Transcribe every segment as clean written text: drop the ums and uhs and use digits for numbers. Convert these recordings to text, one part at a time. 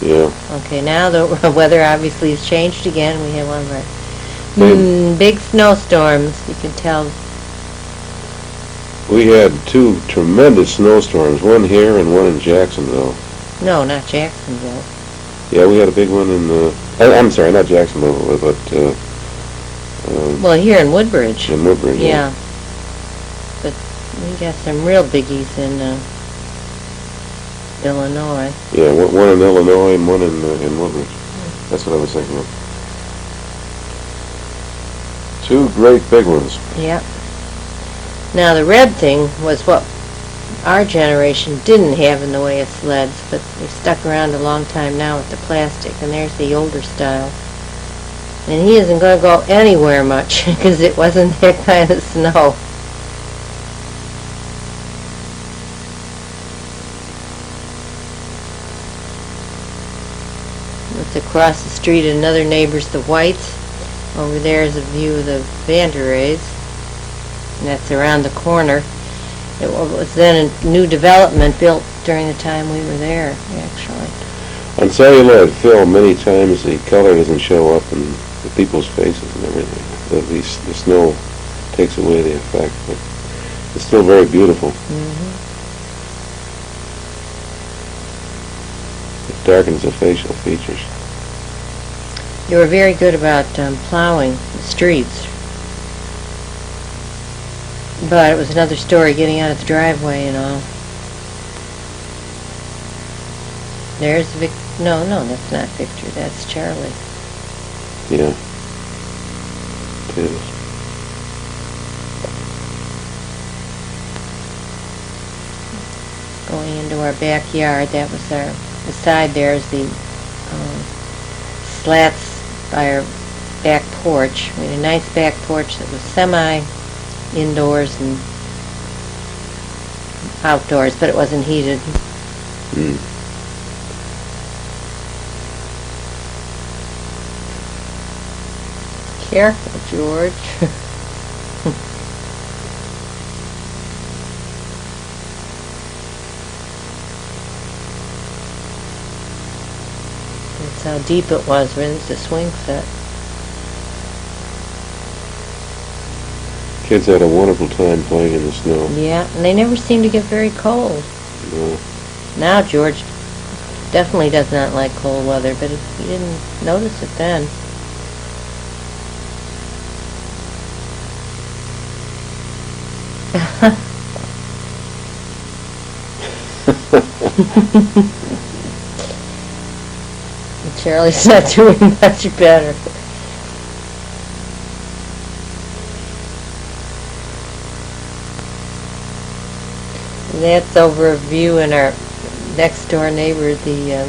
Yeah. Okay, now the weather obviously has changed again. We have one of our Same. big snowstorms. You can tell. We had two tremendous snowstorms, one here and one in Jacksonville. No, not Jacksonville. Yeah, we had a big one in, I'm sorry, not Jacksonville, but, Well, here in Woodbridge. in Woodbridge. Yeah. But we got some real biggies in Illinois. Yeah, one in Illinois and one in Woodbridge. That's what I was thinking of. Two great big ones. Yep. Now the red thing was what our generation didn't have in the way of sleds, but they've stuck around a long time now with the plastic, and there's the older style. And he isn't going to go anywhere much because it wasn't that kind of snow. It's across the street at another neighbor's, the Whites. Over there is a view of the Vanderays, and that's around the corner. It was then a new development built during the time we were there, actually. On celluloid film, many times the color doesn't show up in the people's faces and everything. The snow takes away the effect, but it's still very beautiful. Mm-hmm. It darkens the facial features. They were very good about plowing the streets. But it was another story getting out of the driveway and all. There's Vic. No, that's not Victor. That's Charlie. Yeah. It is. Going into our backyard, that was the side there is the slats by our back porch. We had a nice back porch that was semi-indoors and outdoors, but it wasn't heated. Mm. Careful, George. That's how deep it was when it's a swing set. Kids had a wonderful time playing in the snow. Yeah, and they never seem to get very cold. No. Now George definitely does not like cold weather, but he didn't notice it then. Charlie's not doing much better. That's over a view in our next door neighbor, the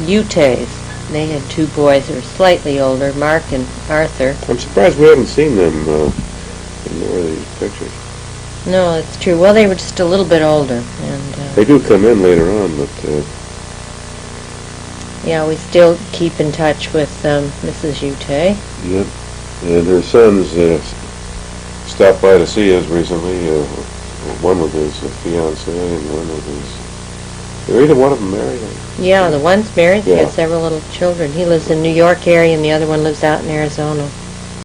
Utays. They had two boys that were slightly older, Mark and Arthur. I'm surprised we haven't seen them in more of these pictures. No, it's true. Well, they were just a little bit older, and They do come in later on, but yeah, we still keep in touch with Mrs. Utay. yep. And her sons stopped by to see us recently. One with his fiancée and one with his... Are either one of them married? Yeah, the one's married. He Yeah. has several little children. He lives in New York area, and the other one lives out in Arizona.